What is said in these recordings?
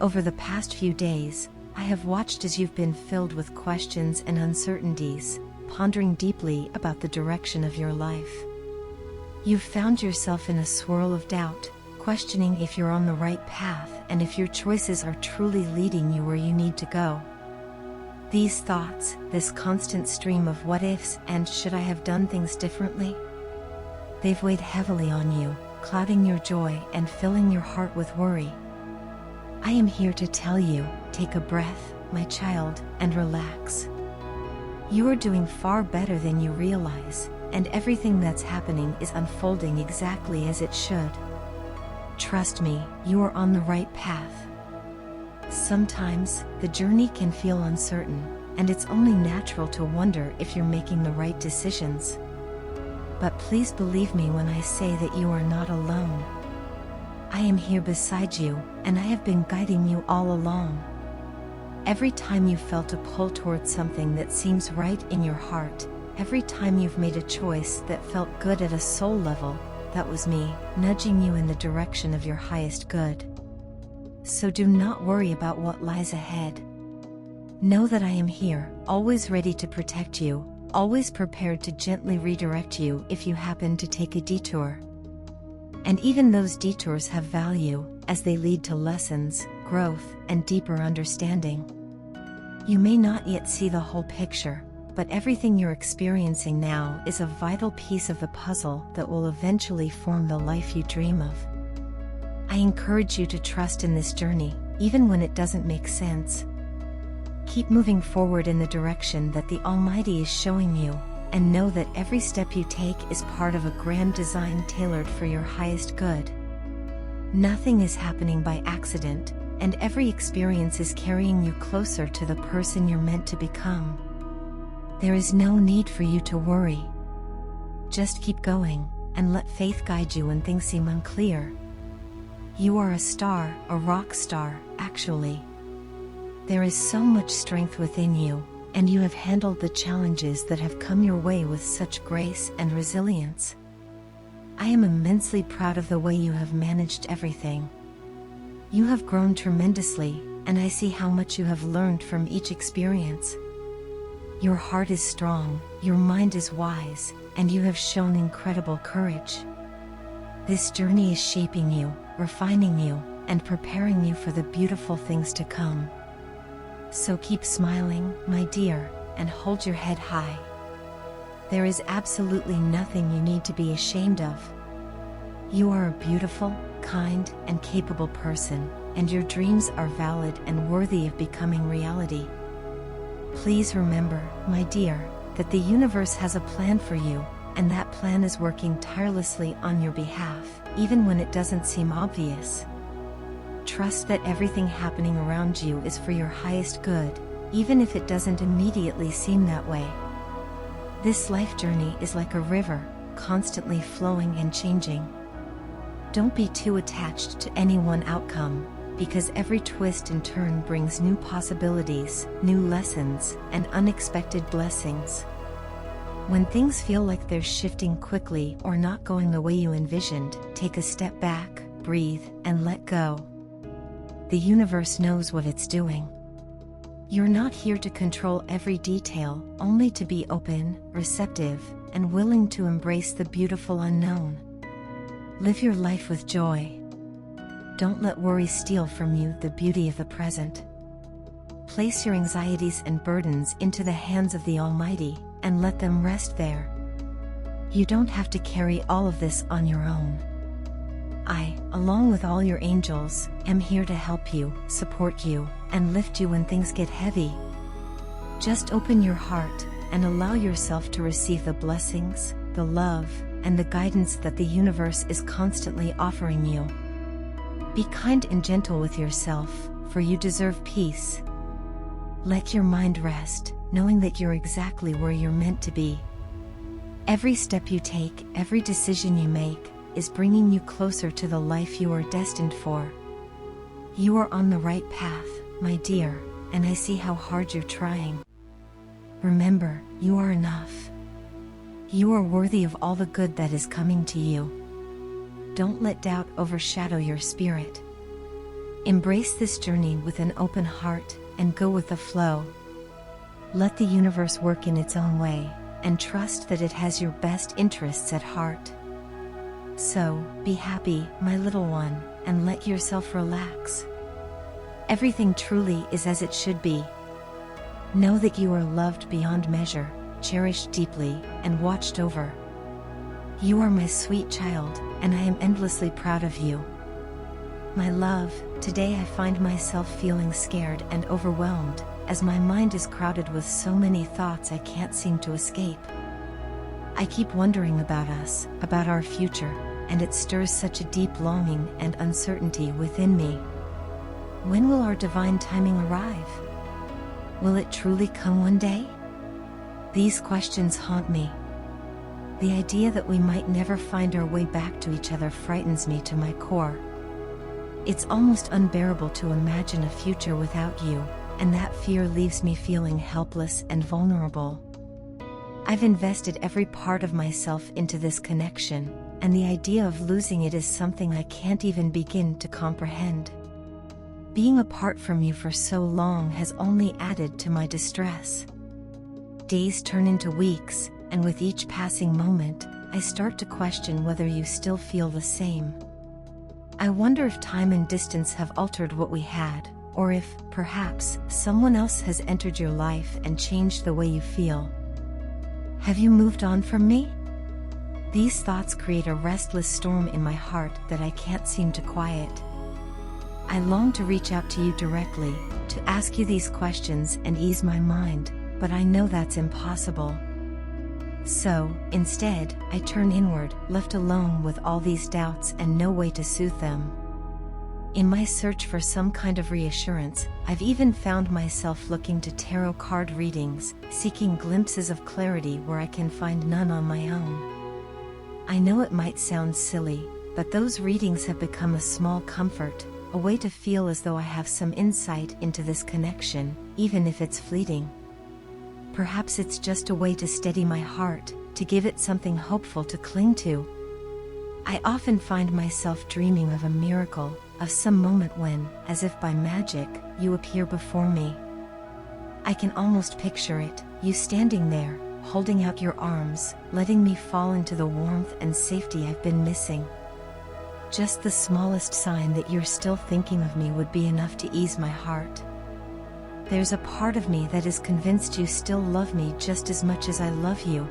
Over the past few days, I have watched as you've been filled with questions and uncertainties, pondering deeply about the direction of your life. You've found yourself in a swirl of doubt, questioning if you're on the right path and if your choices are truly leading you where you need to go. These thoughts, this constant stream of what ifs and should I have done things differently? They've weighed heavily on you, clouding your joy and filling your heart with worry. I am here to tell you, take a breath, my child, and relax. You are doing far better than you realize, and everything that's happening is unfolding exactly as it should. Trust me, you are on the right path. Sometimes, the journey can feel uncertain, and it's only natural to wonder if you're making the right decisions. But please believe me when I say that you are not alone. I am here beside you, and I have been guiding you all along. Every time you felt a pull towards something that seems right in your heart, every time you've made a choice that felt good at a soul level, that was me, nudging you in the direction of your highest good. So do not worry about what lies ahead. Know that I am here, always ready to protect you, always prepared to gently redirect you if you happen to take a detour. And even those detours have value, as they lead to lessons, growth, and deeper understanding. You may not yet see the whole picture, but everything you're experiencing now is a vital piece of the puzzle that will eventually form the life you dream of. I encourage you to trust in this journey, even when it doesn't make sense. Keep moving forward in the direction that the Almighty is showing you, and know that every step you take is part of a grand design tailored for your highest good. Nothing is happening by accident, and every experience is carrying you closer to the person you're meant to become. There is no need for you to worry. Just keep going, and let faith guide you when things seem unclear. You are a star, a rock star, actually. There is so much strength within you, and you have handled the challenges that have come your way with such grace and resilience. I am immensely proud of the way you have managed everything. You have grown tremendously, and I see how much you have learned from each experience. Your heart is strong, your mind is wise, and you have shown incredible courage. This journey is shaping you, refining you, and preparing you for the beautiful things to come. So keep smiling, my dear, and hold your head high. There is absolutely nothing you need to be ashamed of. You are a beautiful, kind, and capable person, and your dreams are valid and worthy of becoming reality. Please remember, my dear, that the universe has a plan for you, and that plan is working tirelessly on your behalf, even when it doesn't seem obvious. Trust that everything happening around you is for your highest good, even if it doesn't immediately seem that way. This life journey is like a river, constantly flowing and changing. Don't be too attached to any one outcome, because every twist and turn brings new possibilities, new lessons, and unexpected blessings. When things feel like they're shifting quickly or not going the way you envisioned, take a step back, breathe, and let go. The universe knows what it's doing. You're not here to control every detail, only to be open, receptive, and willing to embrace the beautiful unknown. Live your life with joy. Don't let worry steal from you the beauty of the present. Place your anxieties and burdens into the hands of the Almighty, and let them rest there. You don't have to carry all of this on your own. I, along with all your angels, am here to help you, support you, and lift you when things get heavy. Just open your heart, and allow yourself to receive the blessings, the love, and the guidance that the universe is constantly offering you. Be kind and gentle with yourself, for you deserve peace. Let your mind rest, knowing that you're exactly where you're meant to be. Every step you take, every decision you make, is bringing you closer to the life you are destined for. You are on the right path, my dear, and I see how hard you're trying. Remember, you are enough. You are worthy of all the good that is coming to you. Don't let doubt overshadow your spirit. Embrace this journey with an open heart and go with the flow. Let the universe work in its own way, and trust that it has your best interests at heart. So, be happy, my little one, and let yourself relax. Everything truly is as it should be. Know that you are loved beyond measure, cherished deeply, and watched over. You are my sweet child, and I am endlessly proud of you. My love, today I find myself feeling scared and overwhelmed, as my mind is crowded with so many thoughts I can't seem to escape. I keep wondering about us, about our future, and it stirs such a deep longing and uncertainty within me. When will our divine timing arrive? Will it truly come one day? These questions haunt me. The idea that we might never find our way back to each other frightens me to my core. It's almost unbearable to imagine a future without you, and that fear leaves me feeling helpless and vulnerable. I've invested every part of myself into this connection, and the idea of losing it is something I can't even begin to comprehend. Being apart from you for so long has only added to my distress. Days turn into weeks, and with each passing moment, I start to question whether you still feel the same. I wonder if time and distance have altered what we had, or if, perhaps, someone else has entered your life and changed the way you feel. Have you moved on from me? These thoughts create a restless storm in my heart that I can't seem to quiet. I long to reach out to you directly, to ask you these questions and ease my mind, but I know that's impossible. So, instead, I turn inward, left alone with all these doubts and no way to soothe them. In my search for some kind of reassurance, I've even found myself looking to tarot card readings, seeking glimpses of clarity where I can find none on my own. I know it might sound silly, but those readings have become a small comfort, a way to feel as though I have some insight into this connection, even if it's fleeting. Perhaps it's just a way to steady my heart, to give it something hopeful to cling to. I often find myself dreaming of a miracle, of some moment when, as if by magic, you appear before me. I can almost picture it, you standing there, holding out your arms, letting me fall into the warmth and safety I've been missing. Just the smallest sign that you're still thinking of me would be enough to ease my heart. There's a part of me that is convinced you still love me just as much as I love you.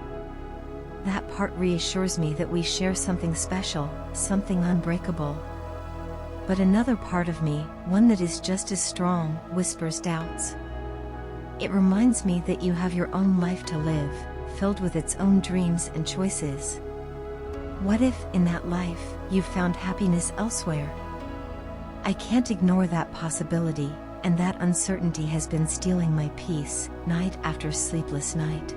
That part reassures me that we share something special, something unbreakable. But another part of me, one that is just as strong, whispers doubts. It reminds me that you have your own life to live, filled with its own dreams and choices. What if, in that life, you found happiness elsewhere? I can't ignore that possibility, and that uncertainty has been stealing my peace, night after sleepless night.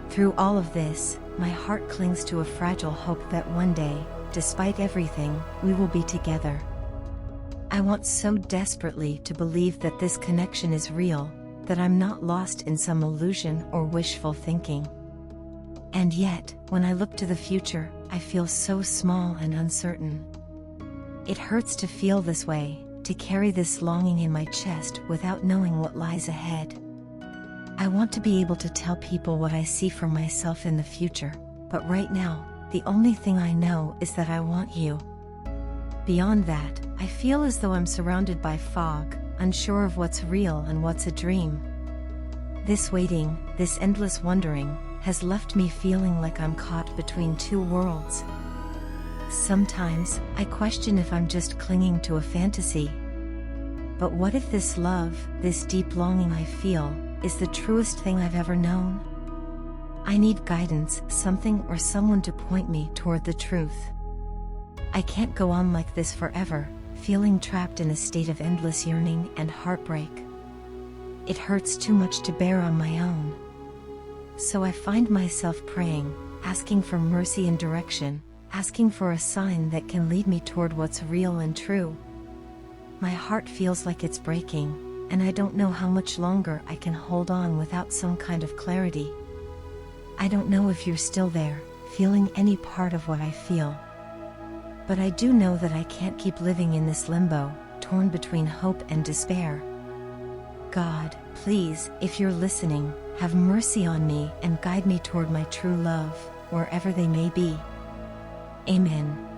Through all of this, my heart clings to a fragile hope that one day, despite everything, we will be together. I want so desperately to believe that this connection is real, that I'm not lost in some illusion or wishful thinking. And yet, when I look to the future, I feel so small and uncertain. It hurts to feel this way, to carry this longing in my chest without knowing what lies ahead. I want to be able to tell people what I see for myself in the future, but right now, the only thing I know is that I want you. Beyond that, I feel as though I'm surrounded by fog, unsure of what's real and what's a dream. This waiting, this endless wondering, has left me feeling like I'm caught between two worlds. Sometimes, I question if I'm just clinging to a fantasy. But what if this love, this deep longing I feel, is the truest thing I've ever known? I need guidance, something or someone to point me toward the truth. I can't go on like this forever, feeling trapped in a state of endless yearning and heartbreak. It hurts too much to bear on my own. So I find myself praying, asking for mercy and direction, asking for a sign that can lead me toward what's real and true. My heart feels like it's breaking, and I don't know how much longer I can hold on without some kind of clarity. I don't know if you're still there, feeling any part of what I feel. But I do know that I can't keep living in this limbo, torn between hope and despair. God, please, if you're listening, have mercy on me and guide me toward my true love, wherever they may be. Amen.